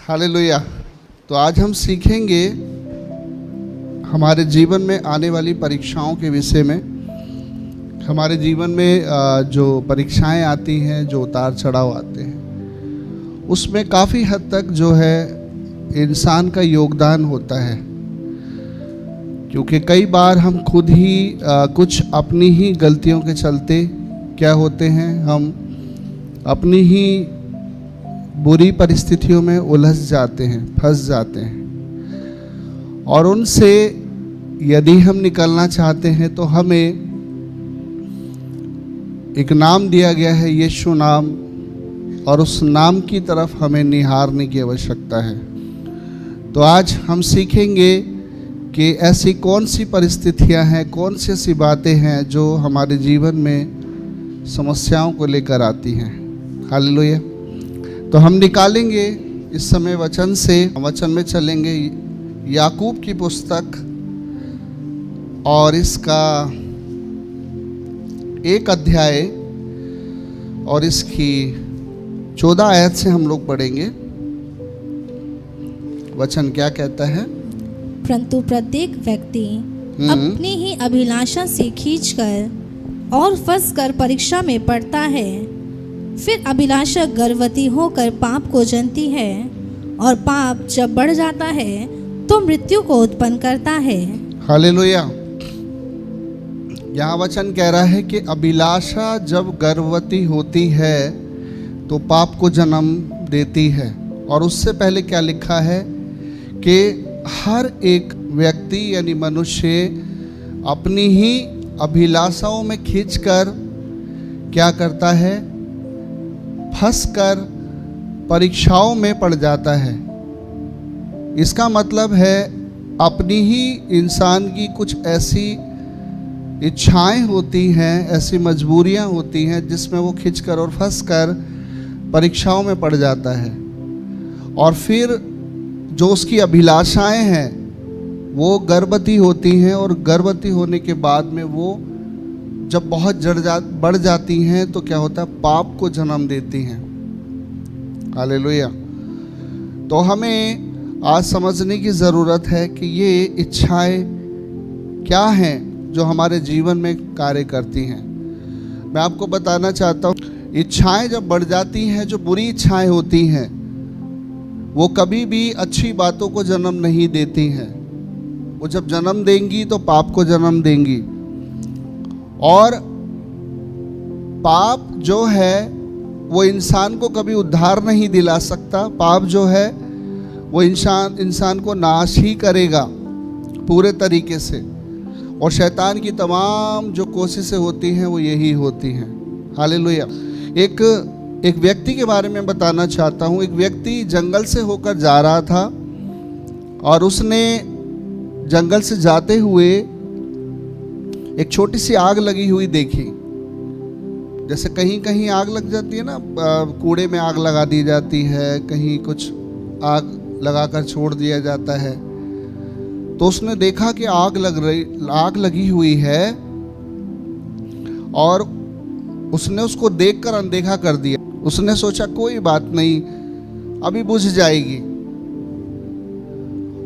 Hallelujah. तो आज हम सीखेंगे हमारे जीवन में आने वाली परीक्षाओं के विषय में। हमारे जीवन में जो परीक्षाएं आती हैं, जो उतार चढ़ाव आते हैं, उसमें काफ़ी हद तक जो है इंसान का योगदान होता है, क्योंकि कई बार हम खुद ही कुछ अपनी ही गलतियों के चलते क्या होते हैं, हम अपनी ही बुरी परिस्थितियों में उलझ जाते हैं, फंस जाते हैं। और उनसे यदि हम निकलना चाहते हैं तो हमें एक नाम दिया गया है, यीशु नाम, और उस नाम की तरफ हमें निहारने की आवश्यकता है। तो आज हम सीखेंगे कि ऐसी कौन सी परिस्थितियां हैं, कौन सी ऐसी बातें हैं जो हमारे जीवन में समस्याओं को लेकर आती हैं। हालेलुया। तो हम निकालेंगे इस समय वचन में चलेंगे, याकूब की पुस्तक और इसका 1 अध्याय और इसकी 14 आयत से हम लोग पढ़ेंगे। वचन क्या कहता है? परंतु प्रत्येक व्यक्ति अपनी ही अभिलाषा से खींचकर और फंसकर परीक्षा में पड़ता है। फिर अभिलाषा गर्भवती होकर पाप को जनती है, और पाप जब बढ़ जाता है तो मृत्यु को उत्पन्न करता है। हालेलुया। यहाँ वचन कह रहा है कि अभिलाषा जब गर्भवती होती है तो पाप को जन्म देती है। और उससे पहले क्या लिखा है कि हर एक व्यक्ति यानी मनुष्य अपनी ही अभिलाषाओं में खींचकर क्या करता है, फंसकर परीक्षाओं में पड़ जाता है। इसका मतलब है अपनी ही इंसान की कुछ ऐसी इच्छाएं होती हैं, ऐसी मजबूरियां होती हैं जिसमें वो खींचकर और फंसकर परीक्षाओं में पड़ जाता है। और फिर जो उसकी अभिलाषाएं हैं वो गर्भवती होती हैं, और गर्भवती होने के बाद में वो जब बहुत बढ़ जाती हैं तो क्या होता है, पाप को जन्म देती हैं। हालेलुया। तो हमें आज समझने की ज़रूरत है कि ये इच्छाएं क्या हैं जो हमारे जीवन में कार्य करती हैं। मैं आपको बताना चाहता हूँ, इच्छाएं जब बढ़ जाती हैं, जो बुरी इच्छाएं होती हैं, वो कभी भी अच्छी बातों को जन्म नहीं देती हैं। वो जब जन्म देंगी तो पाप को जन्म देंगी। और पाप जो है वो इंसान को कभी उद्धार नहीं दिला सकता। पाप जो है वो इंसान को नाश ही करेगा पूरे तरीके से। और शैतान की तमाम जो कोशिशें होती हैं वो यही होती हैं। हालेलुया। एक व्यक्ति के बारे में बताना चाहता हूँ। एक व्यक्ति जंगल से होकर जा रहा था, और उसने जंगल से जाते हुए एक छोटी सी आग लगी हुई देखी। जैसे कहीं कहीं आग लग जाती है ना, कूड़े में आग लगा दी जाती है, कहीं कुछ आग लगाकर छोड़ दिया जाता है। तो उसने देखा कि आग लगी हुई है, और उसने उसको देखकर अनदेखा कर दिया। उसने सोचा कोई बात नहीं, अभी बुझ जाएगी,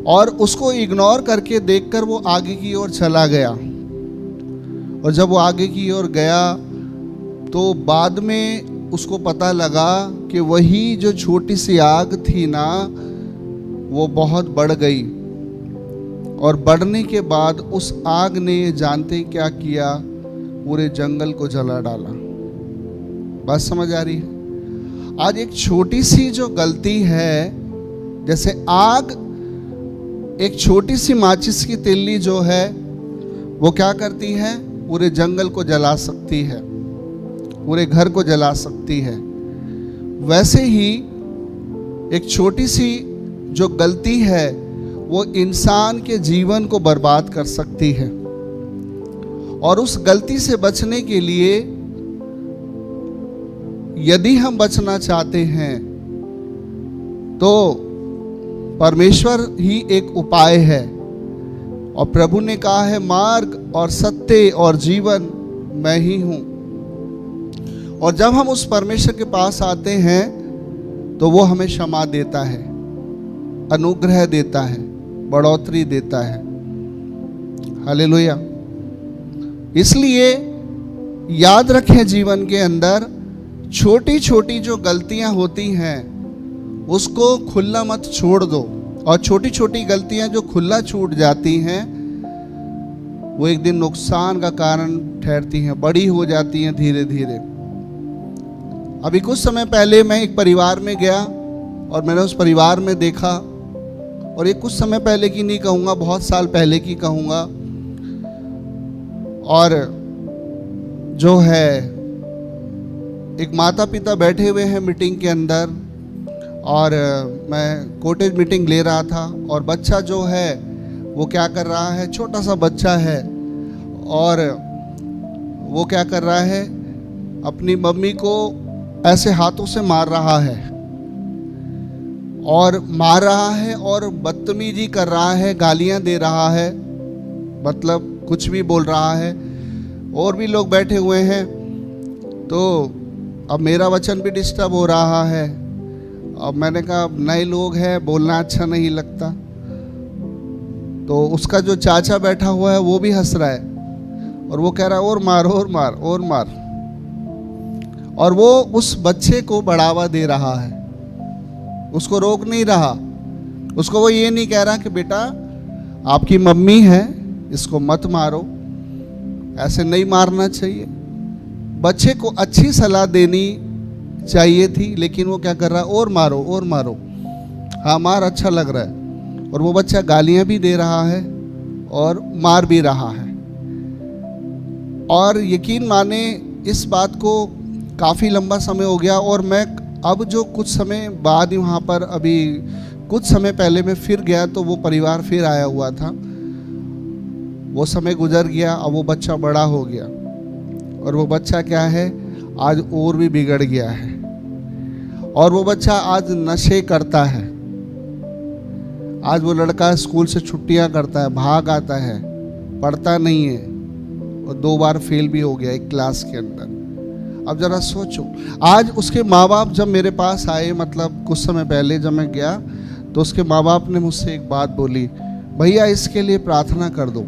और उसको इग्नोर करके देखकर वो आगे की ओर चला गया। और जब वो आगे की ओर गया तो बाद में उसको पता लगा कि वही जो छोटी सी आग थी ना, वो बहुत बढ़ गई। और बढ़ने के बाद उस आग ने जानते क्या किया, पूरे जंगल को जला डाला। बात समझ आ रही है? आज एक छोटी सी जो गलती है, जैसे आग, एक छोटी सी माचिस की तिल्ली जो है वो क्या करती है, पूरे जंगल को जला सकती है, पूरे घर को जला सकती है। वैसे ही एक छोटी सी जो गलती है वो इंसान के जीवन को बर्बाद कर सकती है। और उस गलती से बचने के लिए यदि हम बचना चाहते हैं तो परमेश्वर ही एक उपाय है। और प्रभु ने कहा है, मार्ग और सत्य और जीवन मैं ही हूँ। और जब हम उस परमेश्वर के पास आते हैं तो वो हमें क्षमा देता है। अनुग्रह देता है, बढ़ोतरी देता है। हालेलुया। इसलिए याद रखें, जीवन के अंदर छोटी छोटी जो गलतियां होती हैं उसको खुला मत छोड़ दो, और छोटी छोटी गलतियां जो खुला छूट जाती हैं वो एक दिन नुकसान का कारण ठहरती हैं, बड़ी हो जाती हैं धीरे धीरे। अभी कुछ समय पहले मैं एक परिवार में गया और मैंने उस परिवार में देखा, और ये कुछ समय पहले की नहीं कहूँगा, बहुत साल पहले की कहूँगा। और जो है एक माता पिता बैठे हुए हैं मीटिंग के अंदर, और मैं कॉटेज मीटिंग ले रहा था, और बच्चा जो है वो क्या कर रहा है, छोटा सा बच्चा है, और वो क्या कर रहा है, अपनी मम्मी को ऐसे हाथों से मार रहा है, और बदतमीजी कर रहा है, गालियां दे रहा है, मतलब कुछ भी बोल रहा है। और भी लोग बैठे हुए हैं, तो अब मेरा वचन भी डिस्टर्ब हो रहा है। अब मैंने कहा नए लोग हैं, बोलना अच्छा नहीं लगता। तो उसका जो चाचा बैठा हुआ है वो भी हंस रहा है, और वो कह रहा है और मार और मार और मार, और वो उस बच्चे को बढ़ावा दे रहा है, उसको रोक नहीं रहा। उसको वो ये नहीं कह रहा कि बेटा आपकी मम्मी है, इसको मत मारो, ऐसे नहीं मारना चाहिए। बच्चे को अच्छी सलाह देनी चाहिए थी, लेकिन वो क्या कर रहा है, और मारो और मारो, हाँ मार, अच्छा लग रहा है। और वो बच्चा गालियां भी दे रहा है और मार भी रहा है। और यकीन माने इस बात को काफ़ी लंबा समय हो गया, और मैं अब जो कुछ समय बाद वहाँ पर, अभी कुछ समय पहले मैं फिर गया तो वो परिवार फिर आया हुआ था। वो समय गुजर गया, अब वो बच्चा बड़ा हो गया, और वो बच्चा क्या है, आज और भी बिगड़ गया है, और वो बच्चा आज नशे करता है। आज वो लड़का स्कूल से छुट्टियां करता है, भाग आता है, पढ़ता नहीं है, और 2 बार फेल भी हो गया एक क्लास के अंदर। अब जरा सोचो, आज उसके माँ बाप जब मेरे पास आए, मतलब कुछ समय पहले जब मैं गया, तो उसके माँ बाप ने मुझसे एक बात बोली, भैया इसके लिए प्रार्थना कर दो,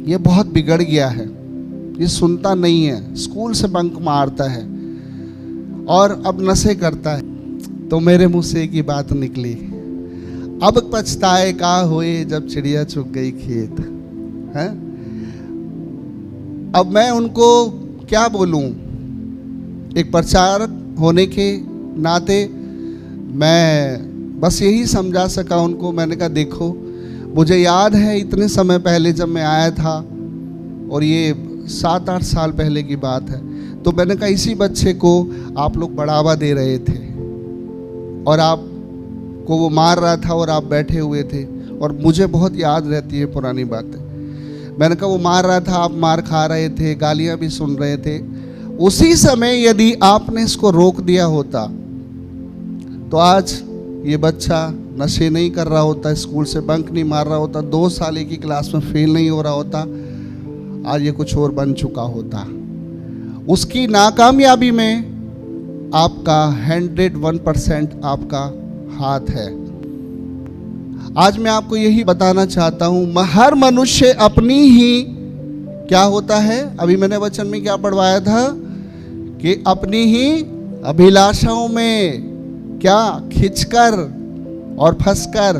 ये बहुत बिगड़ गया है, ये सुनता नहीं है, स्कूल से बंक मारता है और अब नशे करता है। तो मेरे मुंह से एक ही बात निकली, अब पछताए का होए जब चिड़िया चुग गई खेत। है, अब मैं उनको क्या बोलूं, एक प्रचारक होने के नाते मैं बस यही समझा सका उनको। मैंने कहा देखो, मुझे याद है इतने समय पहले जब मैं आया था, और ये 7-8 साल पहले की बात है, तो मैंने कहा इसी बच्चे को आप लोग बढ़ावा दे रहे थे, और आपको वो मार रहा था, और आप बैठे हुए थे, और मुझे बहुत याद रहती है पुरानी बातें। मैंने कहा वो मार रहा था, आप मार खा रहे थे, गालियां भी सुन रहे थे। उसी समय यदि आपने इसको रोक दिया होता तो आज ये बच्चा नशे नहीं कर रहा होता, स्कूल से बंक नहीं मार रहा होता, 2 साल की क्लास में फेल नहीं हो रहा होता, आज ये कुछ और बन चुका होता। उसकी नाकामयाबी में आपका 101% आपका हाथ है। आज मैं आपको यही बताना चाहता हूं, हर मनुष्य अपनी ही क्या होता है, अभी मैंने वचन में क्या पढ़वाया था कि अपनी ही अभिलाषाओं में क्या खिंचकर और फंसकर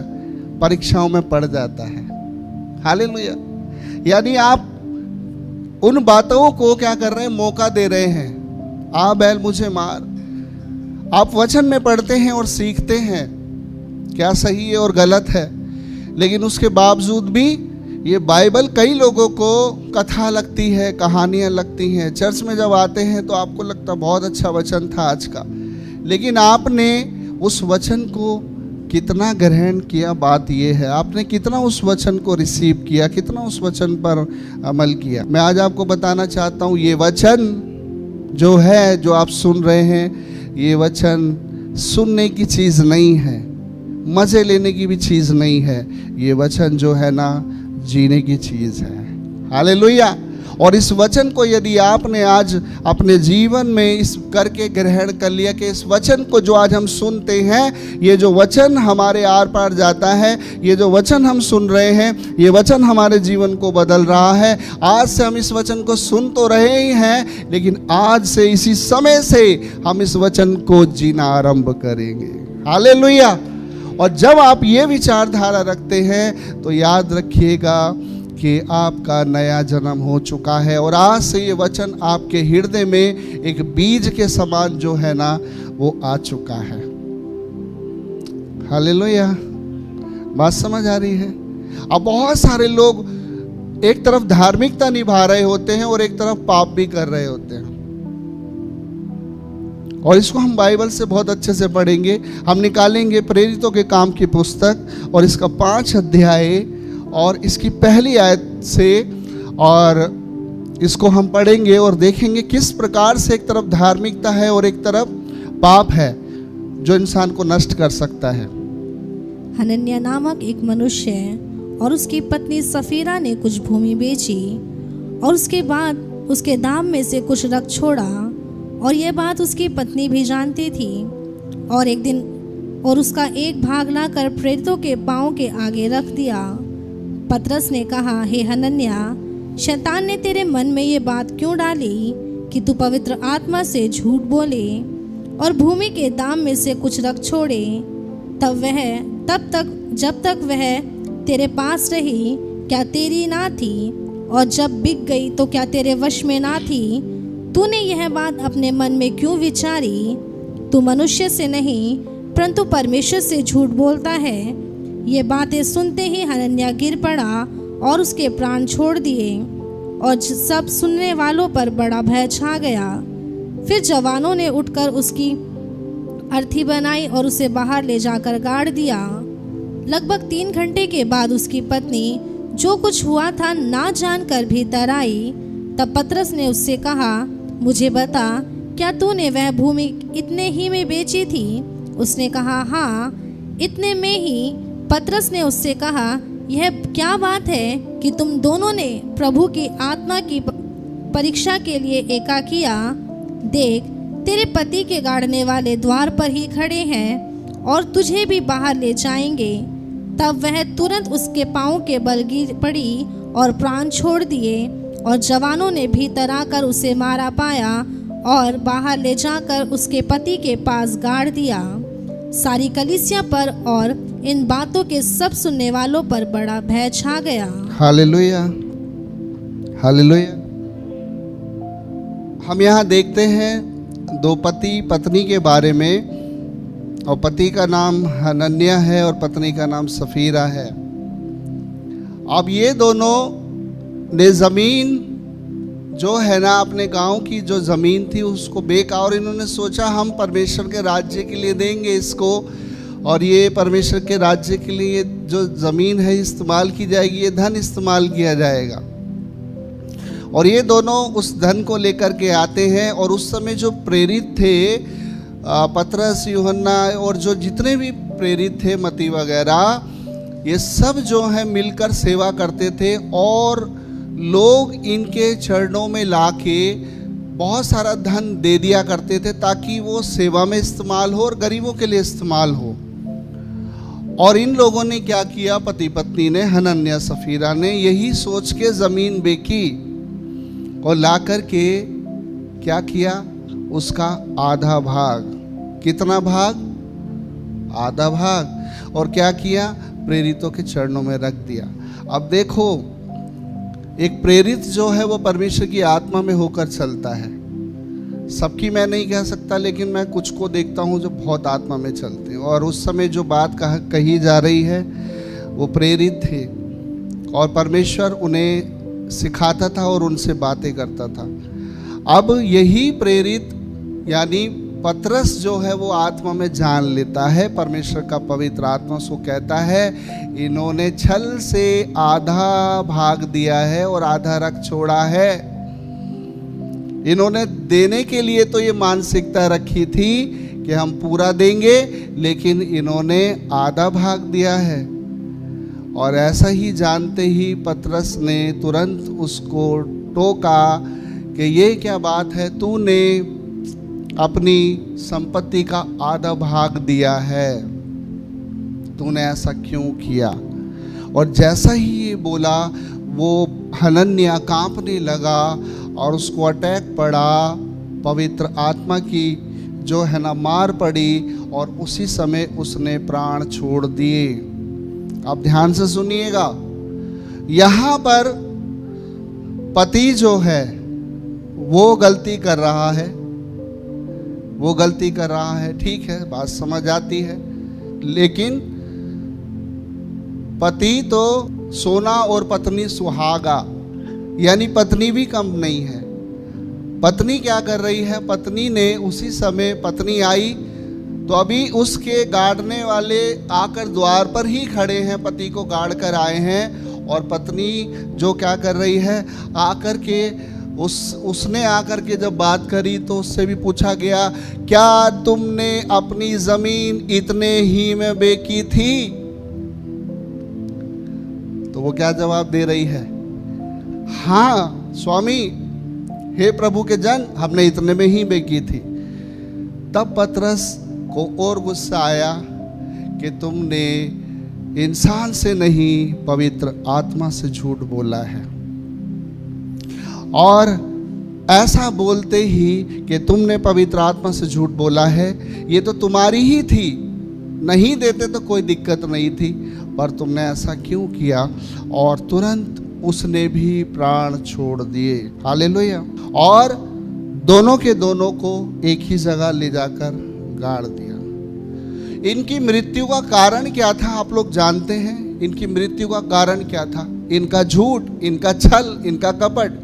परीक्षाओं में पड़ जाता है। हालेलुया। यानी आप उन बातों को क्या कर रहे हैं, मौका दे रहे हैं, आ बैल मुझे मार। आप वचन में पढ़ते हैं और सीखते हैं क्या सही है और गलत है, लेकिन उसके बावजूद भी ये बाइबल कई लोगों को कथा लगती है, कहानियाँ लगती हैं। चर्च में जब आते हैं तो आपको लगता बहुत अच्छा वचन था आज का, लेकिन आपने उस वचन को कितना ग्रहण किया, बात ये है आपने कितना उस वचन को रिसीव किया, कितना उस वचन पर अमल किया। मैं आज आपको बताना चाहता हूँ, ये वचन जो है, जो आप सुन रहे हैं, ये वचन सुनने की चीज़ नहीं है, मज़े लेने की भी चीज़ नहीं है। ये वचन जो है ना, जीने की चीज़ है। हालेलुया। और इस वचन को यदि आपने आज अपने जीवन में इस करके ग्रहण कर लिया कि इस वचन को जो आज हम सुनते हैं, ये जो वचन हमारे आर पार जाता है, ये जो वचन हम सुन रहे हैं, ये वचन हमारे जीवन को बदल रहा है। आज से हम इस वचन को सुन तो रहे ही हैं, लेकिन आज से इसी समय से हम इस वचन को जीना आरंभ करेंगे। हालेलुया। और जब आप ये विचारधारा रखते हैं तो याद रखिएगा कि आपका नया जन्म हो चुका है और आज से ये वचन आपके हृदय में एक बीज के समान जो है ना वो आ चुका है। हालेलुया। बात समझ आ रही है? अब बहुत सारे लोग एक तरफ धार्मिकता निभा रहे होते हैं और एक तरफ पाप भी कर रहे होते हैं, और इसको हम बाइबल से बहुत अच्छे से पढ़ेंगे। हम निकालेंगे प्रेरितों के काम की पुस्तक और इसका 5 अध्याय और इसकी पहली आयत से, और इसको हम पढ़ेंगे और देखेंगे किस प्रकार से एक तरफ धार्मिकता है और एक तरफ पाप है जो इंसान को नष्ट कर सकता है। हनन्याह नामक एक मनुष्य और उसकी पत्नी सफीरा ने कुछ भूमि बेची और उसके बाद उसके दाम में से कुछ रख छोड़ा, और यह बात उसकी पत्नी भी जानती थी। और एक दिन और उसका एक भाग लाकर प्रेरितों के पांव के आगे रख दिया। पतरस ने कहा, हे हनन्याह, शैतान ने तेरे मन में ये बात क्यों डाली कि तू पवित्र आत्मा से झूठ बोले और भूमि के दाम में से कुछ रख छोड़े? तब तक जब तक वह तेरे पास रही क्या तेरी ना थी, और जब बिक गई तो क्या तेरे वश में ना थी? तूने यह बात अपने मन में क्यों विचारी? तू मनुष्य से नहीं परंतु परमेश्वर से झूठ बोलता है। ये बातें सुनते ही हनन्याह गिर पड़ा और उसके प्राण छोड़ दिए, और सब सुनने वालों पर बड़ा भय छा गया। फिर जवानों ने उठकर उसकी अर्थी बनाई और उसे बाहर ले जाकर गाड़ दिया। लगभग 3 घंटे के बाद उसकी पत्नी जो कुछ हुआ था ना जानकर भीतर आई। तब पतरस ने उससे कहा, मुझे बता, क्या तूने वह भूमि इतने ही में बेची थी? उसने कहा, हाँ, इतने में ही। पतरस ने उससे कहा, यह क्या बात है कि तुम दोनों ने प्रभु की आत्मा की परीक्षा के लिए एका किया? देख, तेरे पति के गाड़ने वाले द्वार पर ही खड़े हैं और तुझे भी बाहर ले जाएंगे। तब वह तुरंत उसके पांव के बल गिर पड़ी और प्राण छोड़ दिए, और जवानों ने भीतर आकर उसे मारा पाया और बाहर ले जाकर उसके पति के पास गाड़ दिया। सारी कलीसिया पर और इन बातों के सब सुनने वालों पर बड़ा भय छा गया। Hallelujah, hallelujah. हम यहाँ देखते हैं 2 पति पत्नी के बारे में, और पति का नाम हनन्याह है और पत्नी का नाम सफीरा है। अब ये दोनों ने ज़मीन जो है ना, अपने गांव की जो ज़मीन थी उसको बेचा, और इन्होंने सोचा हम परमेश्वर के राज्य के लिए देंगे इसको, और ये परमेश्वर के राज्य के लिए जो ज़मीन है इस्तेमाल की जाएगी, ये धन इस्तेमाल किया जाएगा। और ये दोनों उस धन को लेकर के आते हैं, और उस समय जो प्रेरित थे, पतरस, यूहन्ना और जो जितने भी प्रेरित थे, मती वगैरह, ये सब जो है मिलकर सेवा करते थे, और लोग इनके चरणों में लाके बहुत सारा धन दे दिया करते थे ताकि वो सेवा में इस्तेमाल हो और गरीबों के लिए इस्तेमाल हो। और इन लोगों ने क्या किया, पति पत्नी ने, हनन्याह सफीरा ने, यही सोच के ज़मीन बेची और ला कर के क्या किया, उसका आधा भाग, कितना भाग, आधा भाग, और क्या किया, प्रेरितों के चरणों में रख दिया। अब देखो, एक प्रेरित जो है वो परमेश्वर की आत्मा में होकर चलता है। सबकी मैं नहीं कह सकता, लेकिन मैं कुछ को देखता हूँ जो बहुत आत्मा में चलते हैं, और उस समय जो बात कही जा रही है वो प्रेरित थे, और परमेश्वर उन्हें सिखाता था और उनसे बातें करता था। अब यही प्रेरित यानी पतरस जो है वो आत्मा में जान लेता है, परमेश्वर का पवित्र आत्मा उसको कहता है, इन्होंने छल से आधा भाग दिया है और आधा रख छोड़ा है। इन्होंने देने के लिए तो ये मानसिकता रखी थी कि हम पूरा देंगे, लेकिन इन्होंने आधा भाग दिया है। और ऐसा ही जानते ही पतरस ने तुरंत उसको टोका कि ये क्या बात है, तूने अपनी संपत्ति का आधा भाग दिया है, तूने ऐसा क्यों किया। और जैसा ही ये बोला वो हनन्याह कांपने लगा और उसको अटैक पड़ा, पवित्र आत्मा की जो है ना मार पड़ी और उसी समय उसने प्राण छोड़ दिए। आप ध्यान से सुनिएगा, यहाँ पर पति जो है वो गलती कर रहा है, वो गलती कर रहा है, ठीक है, बात समझ आती है। लेकिन पति तो सोना और पत्नी सुहागा, यानी पत्नी भी कम नहीं है। पत्नी क्या कर रही है, पत्नी ने उसी समय पत्नी आई तो अभी उसके गाड़ने वाले आकर द्वार पर ही खड़े हैं, पति को गाड़ कर आए हैं। और पत्नी जो क्या कर रही है, आकर के उसने आकर के जब बात करी तो उससे भी पूछा गया, क्या तुमने अपनी जमीन इतने ही में बेची थी? तो वो क्या जवाब दे रही है, हाँ स्वामी, हे प्रभु के जन, हमने इतने में ही बेची थी। तब पतरस को और गुस्सा आया कि तुमने इंसान से नहीं पवित्र आत्मा से झूठ बोला है। और ऐसा बोलते ही कि तुमने पवित्र आत्मा से झूठ बोला है, ये तो तुम्हारी ही थी, नहीं देते तो कोई दिक्कत नहीं थी, पर तुमने ऐसा क्यों किया। और तुरंत उसने भी प्राण छोड़ दिए। हालेलुया। और दोनों के दोनों को एक ही जगह ले जाकर गाड़ दिया। इनकी मृत्यु का कारण क्या था आप लोग जानते हैं? इनकी मृत्यु का कारण क्या था? इनका झूठ, इनका छल, इनका कपट।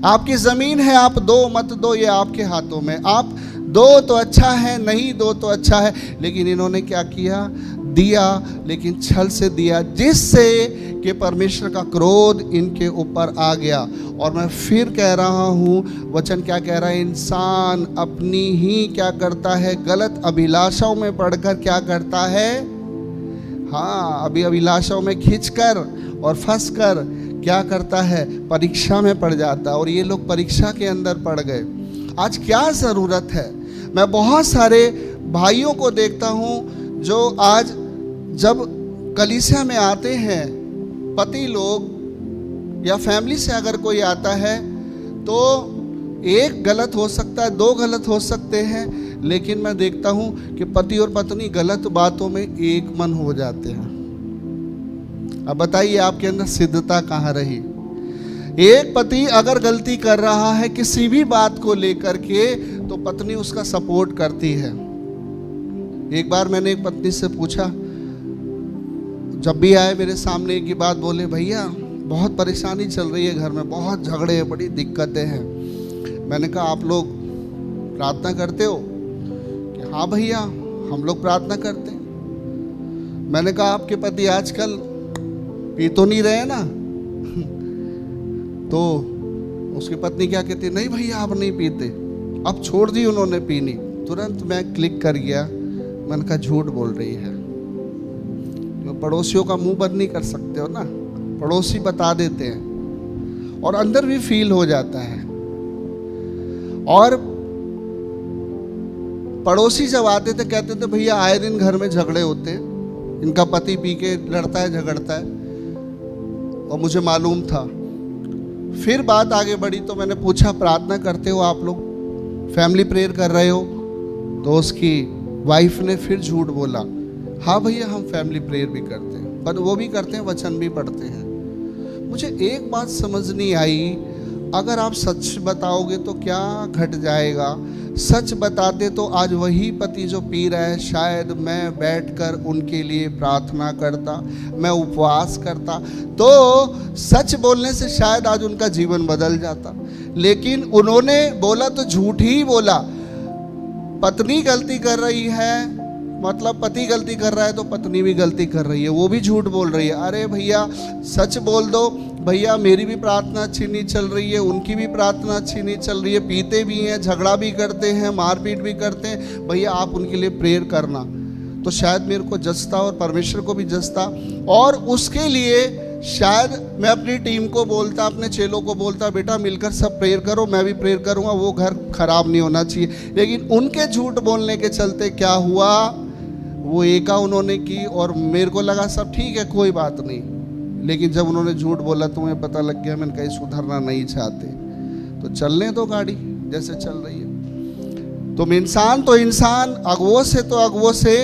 आपकी जमीन है, आप दो मत दो, ये आपके हाथों में। आप दो तो अच्छा है, नहीं दो तो अच्छा है। लेकिन इन्होंने क्या किया? दिया, लेकिन छल से दिया, जिससे कि परमेश्वर का क्रोध इनके ऊपर आ गया। और मैं फिर कह रहा हूँ, वचन क्या कह रहा है? इंसान अपनी ही क्या करता है? गलत अभिलाषाओं में पड़कर क्या करता है? हाँ, अभी अभिलाषाओं में खींचकर और फंस कर क्या करता है? परीक्षा में पड़ जाता है। और ये लोग परीक्षा के अंदर पड़ गए। आज क्या ज़रूरत है? मैं बहुत सारे भाइयों को देखता हूँ जो आज जब कलीसिया में आते हैं, पति लोग या फैमिली से अगर कोई आता है तो एक गलत हो सकता है, दो गलत हो सकते हैं, लेकिन मैं देखता हूँ कि पति और पत्नी गलत बातों में एक मन हो जाते हैं। अब बताइए आपके अंदर सिद्धता कहाँ रही? एक पति अगर गलती कर रहा है किसी भी बात को लेकर के तो पत्नी उसका सपोर्ट करती है। एक बार मैंने एक पत्नी से पूछा, जब भी आए मेरे सामने एक ही बात बोले, भैया बहुत परेशानी चल रही है घर में, बहुत झगड़े हैं, बड़ी दिक्कतें हैं। मैंने कहा आप लोग प्रार्थना करते हो? कि हाँ भैया हम लोग प्रार्थना करते हैं। मैंने कहा आपके पति आजकल पी तो नहीं रहे ना? तो उसकी पत्नी क्या कहती, नहीं भैया आप नहीं पीते। अब छोड़ दी उन्होंने पीनी। तुरंत मैं क्लिक कर गया, मैंने कहा झूठ बोल रही है। पड़ोसियों का मुंह बंद नहीं कर सकते हो ना, पड़ोसी बता देते हैं और अंदर भी फील हो जाता है। और पड़ोसी जब आते थे कहते थे भैया आए दिन घर में झगड़े होते हैं, इनका पति पी के लड़ता है, झगड़ता है। और मुझे मालूम था। फिर बात आगे बढ़ी तो मैंने पूछा, प्रार्थना करते हो आप लोग? फैमिली प्रेयर कर रहे हो? तो उसकी वाइफ ने फिर झूठ बोला, हाँ भैया हम फैमिली प्रेयर भी करते हैं, पर वो भी करते हैं, वचन भी पढ़ते हैं। मुझे एक बात समझ नहीं आई, अगर आप सच बताओगे तो क्या घट जाएगा? सच बताते तो आज वही पति जो पी रहा है, शायद मैं बैठकर उनके लिए प्रार्थना करता, मैं उपवास करता, तो सच बोलने से शायद आज उनका जीवन बदल जाता। लेकिन उन्होंने बोला तो झूठ ही बोला। पत्नी गलती कर रही है, मतलब पति गलती कर रहा है तो पत्नी भी गलती कर रही है, वो भी झूठ बोल रही है। अरे भैया सच बोल दो, भैया मेरी भी प्रार्थना अच्छी नहीं चल रही है, उनकी भी प्रार्थना अच्छी नहीं चल रही है, पीते भी हैं, झगड़ा भी करते हैं, मारपीट भी करते हैं, भैया आप उनके लिए प्रेयर करना। तो शायद मेरे को जचता और परमेश्वर को भी जचता, और उसके लिए शायद मैं अपनी टीम को बोलता, अपने चेलों को बोलता, बेटा मिलकर सब प्रेयर करो, मैं भी प्रेयर करूंगा, वो घर खराब नहीं होना चाहिए। लेकिन उनके झूठ बोलने के चलते क्या हुआ, वो एका उन्होंने की और मेरे को लगा सब ठीक है, कोई बात नहीं। लेकिन जब उन्होंने झूठ बोला तो मुझे पता लग गया मैंने कहीं सुधरना नहीं चाहते, तो चलने दो गाड़ी जैसे चल रही है। तुम इंसान तो इंसान, अगुओं से तो अगुओं से,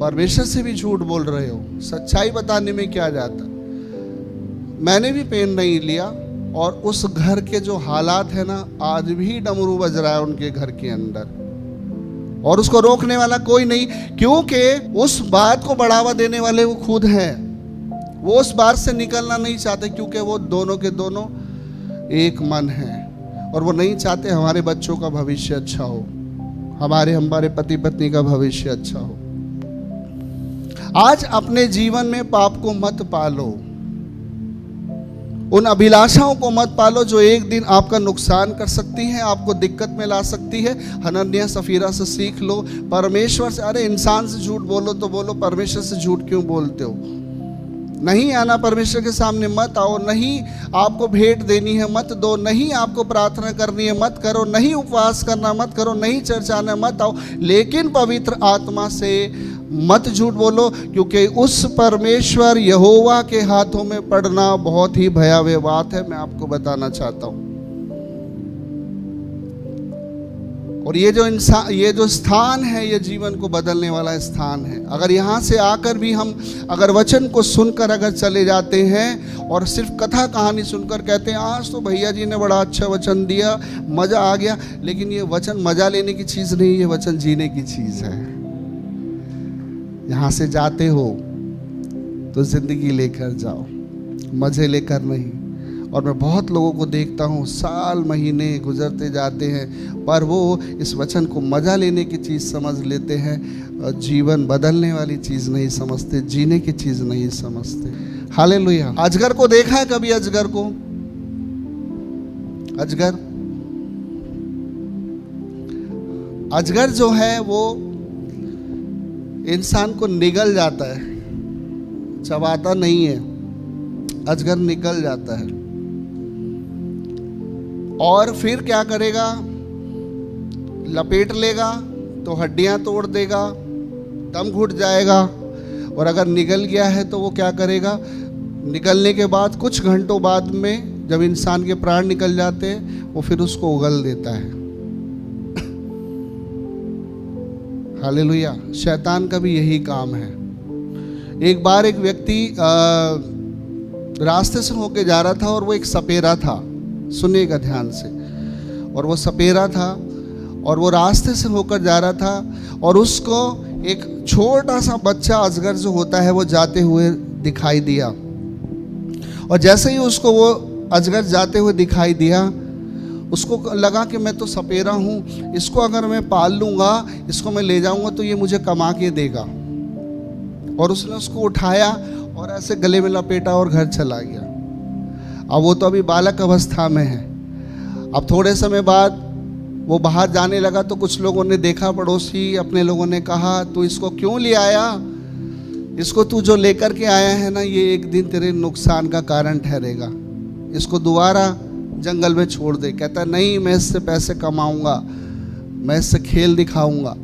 परमेश्वर से भी झूठ बोल रहे हो। सच्चाई बताने में क्या जाता। मैंने भी पेन नहीं लिया और उस घर के जो हालात है ना, आज भी डमरू बज रहा है उनके घर के अंदर और उसको रोकने वाला कोई नहीं, क्योंकि उस बात को बढ़ावा देने वाले वो खुद हैं। वो उस बात से निकलना नहीं चाहते क्योंकि वो दोनों के दोनों एक मन हैं और वो नहीं चाहते हमारे बच्चों का भविष्य अच्छा हो, हमारे पति पत्नी का भविष्य अच्छा हो। आज अपने जीवन में पाप को मत पालो, उन अभिलाषाओं को मत पालो जो एक दिन आपका नुकसान कर सकती हैं, आपको दिक्कत में ला सकती है। हनन्याह सफीरा से सीख लो, परमेश्वर से। अरे इंसान से झूठ बोलो तो बोलो, परमेश्वर से झूठ क्यों बोलते हो? नहीं आना परमेश्वर के सामने मत आओ, नहीं आपको भेंट देनी है मत दो, नहीं आपको प्रार्थना करनी है मत करो, नहीं उपवास करना मत करो, नहीं चर्च आना मत आओ, लेकिन पवित्र आत्मा से मत झूठ बोलो, क्योंकि उस परमेश्वर यहोवा के हाथों में पड़ना बहुत ही भयावह बात है। मैं आपको बताना चाहता हूं। और ये जो स्थान है, ये जीवन को बदलने वाला स्थान है। अगर यहाँ से आकर भी हम अगर वचन को सुनकर अगर चले जाते हैं और सिर्फ कथा कहानी सुनकर कहते हैं आज तो भैया जी ने बड़ा अच्छा वचन दिया, मज़ा आ गया, लेकिन ये वचन मज़ा लेने की चीज़ नहीं, ये वचन जीने की चीज़ है। यहाँ से जाते हो तो ज़िंदगी लेकर जाओ, मज़े लेकर नहीं। और मैं बहुत लोगों को देखता हूँ, साल महीने गुजरते जाते हैं पर वो इस वचन को मज़ा लेने की चीज़ समझ लेते हैं, जीवन बदलने वाली चीज़ नहीं समझते, जीने की चीज़ नहीं समझते। हालेलुया। अजगर को देखा है कभी? अजगर को, अजगर जो है वो इंसान को निगल जाता है, चबाता नहीं है, अजगर निगल जाता है। और फिर क्या करेगा? लपेट लेगा तो हड्डियां तोड़ देगा, दम घुट जाएगा। और अगर निगल गया है तो वो क्या करेगा? निकलने के बाद कुछ घंटों बाद में जब इंसान के प्राण निकल जाते हैं, वो फिर उसको उगल देता है। हालेलुया। शैतान का भी यही काम है। एक बार एक व्यक्ति रास्ते से होके जा रहा था और वो एक सपेरा था, सुनिएगा ध्यान से। और वो सपेरा था और वो रास्ते से होकर जा रहा था और उसको एक छोटा सा बच्चा अजगर जो होता है वो जाते हुए दिखाई दिया। और जैसे ही उसको वो अजगर जाते हुए दिखाई दिया, उसको लगा कि मैं तो सपेरा हूँ, इसको अगर मैं पाल लूँगा, इसको मैं ले जाऊँगा तो ये मुझे कमा के देगा। और उसने उसको उठाया और ऐसे गले में लपेटा और घर चला गया। अब वो तो अभी बालक अवस्था में है। अब थोड़े समय बाद वो बाहर जाने लगा तो कुछ लोगों ने देखा, पड़ोसी अपने लोगों ने कहा तू इसको क्यों ले आया? इसको तू जो लेकर के आया है ना, ये एक दिन तेरे नुकसान का कारण ठहरेगा, इसको दोबारा जंगल में छोड़ दे। कहता नहीं, मैं इससे पैसे कमाऊंगा, मैं इससे खेल दिखाऊंगा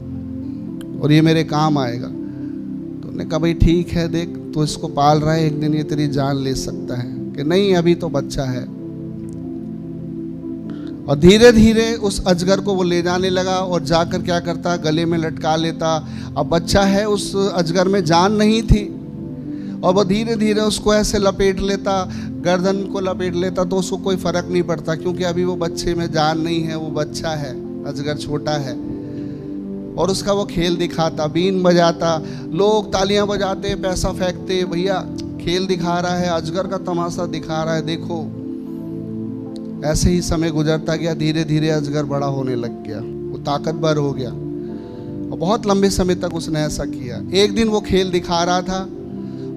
और ये मेरे काम आएगा। तो उन्होंने कहा भाई ठीक है, देख तू इसको पाल रहा है, एक दिन ये तेरी जान ले सकता है। कि नहीं, अभी तो बच्चा है। और धीरे धीरे उस अजगर को वो ले जाने लगा और जाकर क्या करता, गले में लटका लेता। अब बच्चा है, उस अजगर में जान नहीं थी और वो धीरे धीरे उसको ऐसे लपेट लेता, गर्दन को लपेट लेता, तो उसको कोई फ़र्क नहीं पड़ता क्योंकि अभी वो बच्चे में जान नहीं है, वो बच्चा है, अजगर छोटा है। और उसका वो खेल दिखाता, बीन बजाता, लोग तालियां बजाते, पैसा फेंकते, भैया खेल दिखा रहा है, अजगर का तमाशा दिखा रहा है, देखो। ऐसे ही समय गुजरता गया, धीरे धीरे अजगर बड़ा होने लग गया, वो ताकतवर हो गया और बहुत लंबे समय तक उसने ऐसा किया। एक दिन वो खेल दिखा रहा था,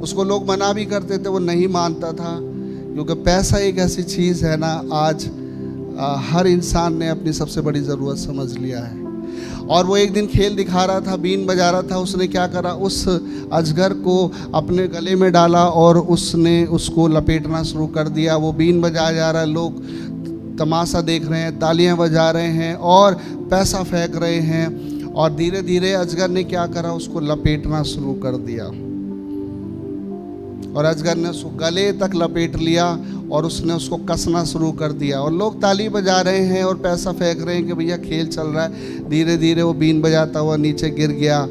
उसको लोग मना भी करते थे, वो नहीं मानता था क्योंकि पैसा एक ऐसी चीज़ है ना, आज हर इंसान ने अपनी सबसे बड़ी ज़रूरत समझ लिया है। और वो एक दिन खेल दिखा रहा था, बीन बजा रहा था। उसने क्या करा, उस अजगर को अपने गले में डाला और उसने उसको लपेटना शुरू कर दिया। वो बीन बजाया जा रहा है, लोग तमाशा देख रहे हैं, तालियां बजा रहे हैं और पैसा फेंक रहे हैं। और धीरे धीरे अजगर ने क्या करा, उसको लपेटना शुरू कर दिया और अजगर ने उसको गले तक लपेट लिया और उसने उसको कसना शुरू कर दिया। और लोग ताली बजा रहे हैं और पैसा फेंक रहे हैं कि भैया खेल चल रहा है। धीरे धीरे वो बीन बजाता हुआ नीचे गिर गया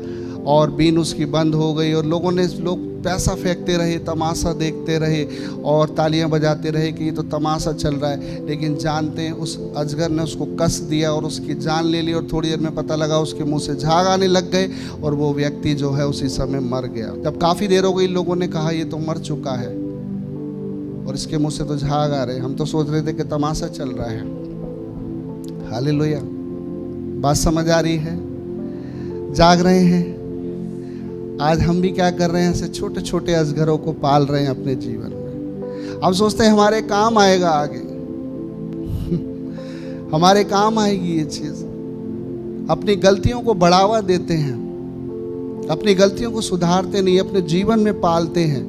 और बीन उसकी बंद हो गई। और लोग पैसा फेंकते रहे, तमाशा देखते रहे और तालियां बजाते रहे कि ये तो तमाशा चल रहा है। लेकिन जानते हैं, उस अजगर ने उसको कस दिया और उसकी जान ले ली। और थोड़ी देर में पता लगा उसके मुंह से झाग आने लग गए और वो व्यक्ति जो है उसी समय मर गया। जब काफ़ी देर हो गई, लोगों ने कहा ये तो मर चुका है और इसके मुंह से तो झाग आ रहे, हम तो सोच रहे थे कि तमाशा चल रहा है। हालेलुया, बात समझ आ रही है? जाग रहे हैं? आज हम भी क्या कर रहे हैं, ऐसे छोटे छोटे अजगरों को पाल रहे हैं अपने जीवन में। हम सोचते हैं हमारे काम आएगा आगे हमारे काम आएगी ये चीज़। अपनी गलतियों को बढ़ावा देते हैं, अपनी गलतियों को सुधारते नहीं, अपने जीवन में पालते हैं।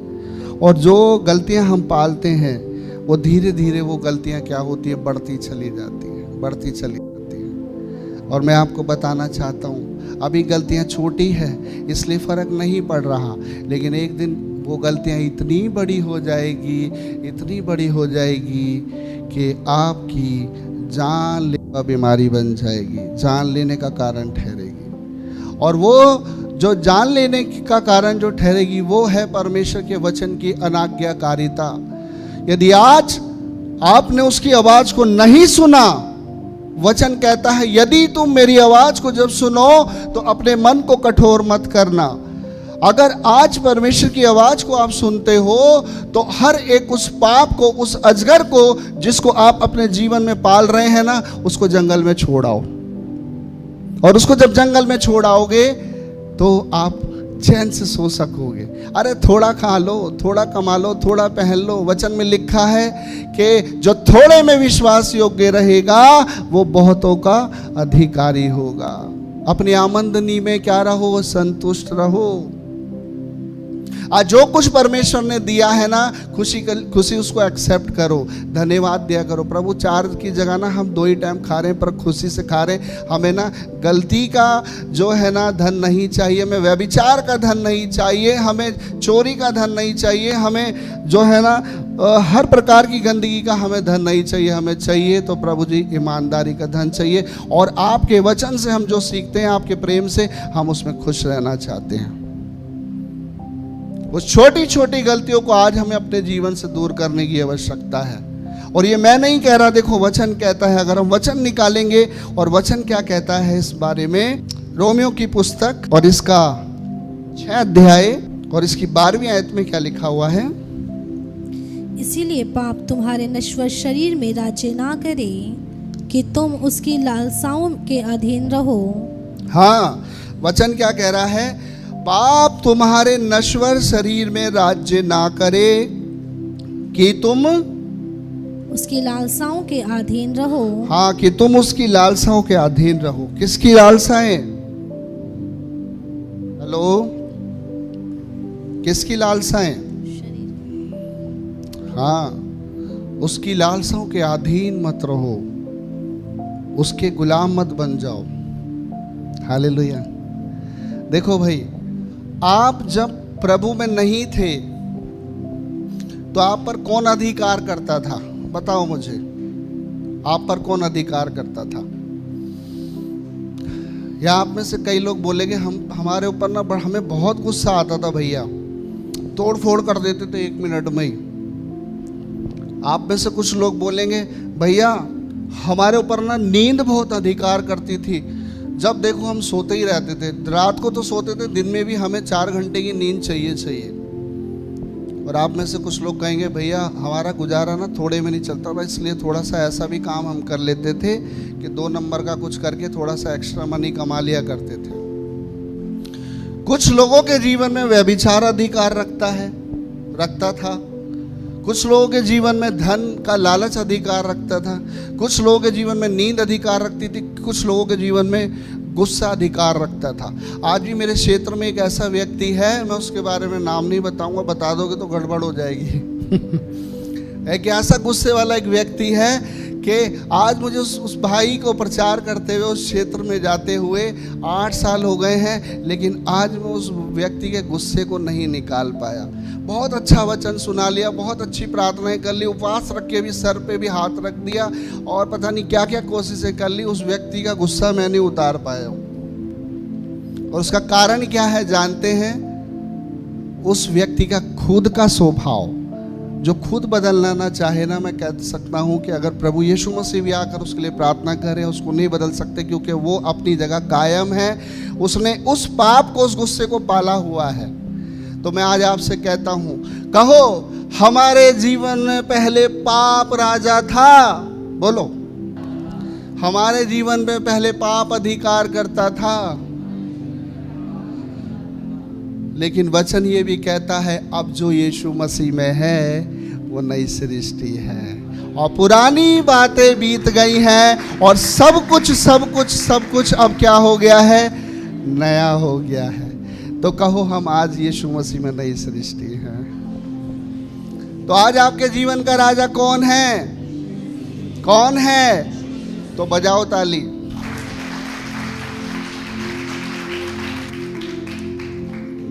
और जो गलतियां हम पालते हैं वो धीरे धीरे वो गलतियां क्या होती है, बढ़ती चली जाती हैं, बढ़ती चली जाती हैं। और मैं आपको बताना चाहता हूँ, अभी गलतियां छोटी है इसलिए फ़र्क नहीं पड़ रहा, लेकिन एक दिन वो गलतियां इतनी बड़ी हो जाएगी, इतनी बड़ी हो जाएगी कि आपकी जानलेवा बीमारी बन जाएगी, जान लेने का कारण ठहरेगी। और वो जो जान लेने का कारण जो ठहरेगी वो है परमेश्वर के वचन की अनाज्ञाकारिता। यदि आज आपने उसकी आवाज़ को नहीं सुना, वचन कहता है यदि तुम मेरी आवाज को जब सुनो तो अपने मन को कठोर मत करना। अगर आज परमेश्वर की आवाज को आप सुनते हो तो हर एक उस पाप को, उस अजगर को जिसको आप अपने जीवन में पाल रहे हैं ना, उसको जंगल में छोड़ाओ। और उसको जब जंगल में छोड़ाओगे तो आप चैन से सो सकोगे। अरे थोड़ा खा लो, थोड़ा कमा लो, थोड़ा पहन लो। वचन में लिखा है कि जो थोड़े में विश्वास योग्य रहेगा वो बहुतों का अधिकारी होगा। अपनी आमदनी में क्या रहो, वो संतुष्ट रहो। आज जो कुछ परमेश्वर ने दिया है ना, खुशी उसको एक्सेप्ट करो, धन्यवाद दिया करो। प्रभु 4 की जगह ना हम 2 ही टाइम खा रहे हैं पर खुशी से खा रहे हैं। हमें ना गलती का जो है ना धन नहीं चाहिए, हमें व्यभिचार का धन नहीं चाहिए, हमें चोरी का धन नहीं चाहिए, हमें जो है ना हर प्रकार की गंदगी का हमें धन नहीं चाहिए। हमें चाहिए तो प्रभु जी ईमानदारी का धन चाहिए। और आपके वचन से हम जो सीखते हैं, आपके प्रेम से, हम उसमें खुश रहना चाहते हैं। उस छोटी छोटी गलतियों को आज हमें अपने जीवन से दूर करने की आवश्यकता है। और ये मैं नहीं कह रहा, देखो वचन कहता है। अगर हम वचन निकालेंगे, और वचन क्या कहता है इस बारे में, रोमियो की पुस्तक और इसका 6 अध्याय और इसकी 12वीं आयत में क्या लिखा हुआ है, इसीलिए पाप तुम्हारे नश्वर शरीर में राज्य ना करे कि तुम उसकी लालसाओं के अधीन रहो। हाँ, वचन क्या कह रहा है, पाप तुम्हारे नश्वर शरीर में राज्य ना करे कि तुम उसकी लालसाओं के अधीन रहो। हाँ, कि तुम उसकी लालसाओं के अधीन रहो। किसकी लालसाएं? हेलो, किसकी लालसाएं? हाँ, उसकी लालसाओं के अधीन मत रहो, उसके गुलाम मत बन जाओ। हालेलुया। देखो भाई, आप जब प्रभु में नहीं थे तो आप पर कौन अधिकार करता था? बताओ मुझे, आप पर कौन अधिकार करता था? या आप में से कई लोग बोलेंगे हमारे ऊपर ना हमें बहुत गुस्सा आता था भैया, तोड़ फोड़ कर देते थे 1 मिनट में ही। आप में से कुछ लोग बोलेंगे भैया हमारे ऊपर ना नींद बहुत अधिकार करती थी, जब देखो हम सोते ही रहते थे, रात को तो सोते थे, दिन में भी हमें 4 घंटे की नींद चाहिए। और आप में से कुछ लोग कहेंगे भैया हमारा गुजारा ना थोड़े में नहीं चलता था, इसलिए थोड़ा सा ऐसा भी काम हम कर लेते थे कि 2 नंबर का कुछ करके थोड़ा सा एक्स्ट्रा मनी कमा लिया करते थे। कुछ लोगों के जीवन में व्यभिचार अधिकार रखता था। कुछ लोगों के जीवन में धन का लालच अधिकार रखता था। कुछ लोगों के जीवन में नींद अधिकार रखती थी। कुछ लोगों के जीवन में गुस्सा अधिकार रखता था। आज भी मेरे क्षेत्र में एक ऐसा व्यक्ति है, मैं उसके बारे में नाम नहीं बताऊंगा, बता दोगे तो गड़बड़ हो जाएगी। एक ऐसा गुस्से वाला एक व्यक्ति है कि आज मुझे उस भाई को प्रचार करते हुए उस क्षेत्र में जाते हुए 8 साल हो गए हैं, लेकिन आज मैं उस व्यक्ति के गुस्से को नहीं निकाल पाया। बहुत अच्छा वचन सुना लिया, बहुत अच्छी प्रार्थनाएं कर ली, उपवास रख के भी सर पे भी हाथ रख दिया और पता नहीं क्या क्या कोशिशें कर ली, उस व्यक्ति का गुस्सा मैं नहीं उतार पाया हूँ। और उसका कारण क्या है जानते हैं? उस व्यक्ति का खुद का स्वभाव, जो खुद बदलना ना चाहे ना, मैं कह सकता हूं कि अगर प्रभु यीशु मसीह भी आकर उसके लिए प्रार्थना करें, उसको नहीं बदल सकते, क्योंकि वो अपनी जगह कायम है। उसने उस पाप को, उस गुस्से को पाला हुआ है। तो मैं आज आपसे कहता हूं, कहो हमारे जीवन में पहले पाप राजा था। बोलो, हमारे जीवन में पहले पाप अधिकार करता था, लेकिन वचन ये भी कहता है अब जो यीशु मसीह में है वो नई सृष्टि है और पुरानी बातें बीत गई हैं और सब कुछ अब क्या हो गया है? नया हो गया है। तो कहो हम आज यीशु मसीह में नई सृष्टि हैं। तो आज आपके जीवन का राजा कौन है? कौन है? तो बजाओ ताली।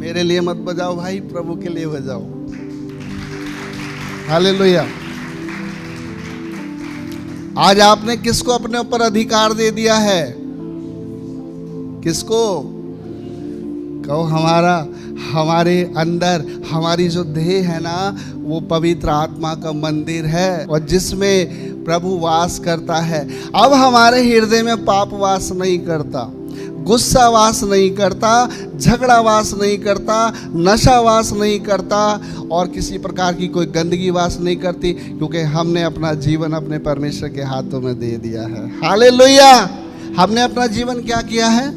मेरे लिए मत बजाओ भाई, प्रभु के लिए बजाओ। हालेलुया। आज आपने किसको अपने ऊपर अधिकार दे दिया है? किसको? कहो हमारे अंदर हमारी जो देह है ना, वो पवित्र आत्मा का मंदिर है और जिसमें प्रभु वास करता है। अब हमारे हृदय में पाप वास नहीं करता, गुस्सा वास नहीं करता, झगड़ा वास नहीं करता, नशा वास नहीं करता और किसी प्रकार की कोई गंदगी वास नहीं करती, क्योंकि हमने अपना जीवन अपने परमेश्वर के हाथों में दे दिया है। हालेलुया। हमने अपना जीवन क्या किया है?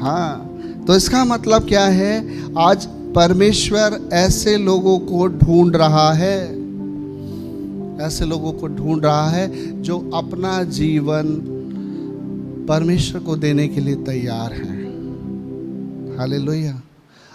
हाँ, तो इसका मतलब क्या है? आज परमेश्वर ऐसे लोगों को ढूंढ रहा है, ऐसे लोगों को ढूंढ रहा है जो अपना जीवन परमेश्वर को देने के लिए तैयार हैं। हालेलुया।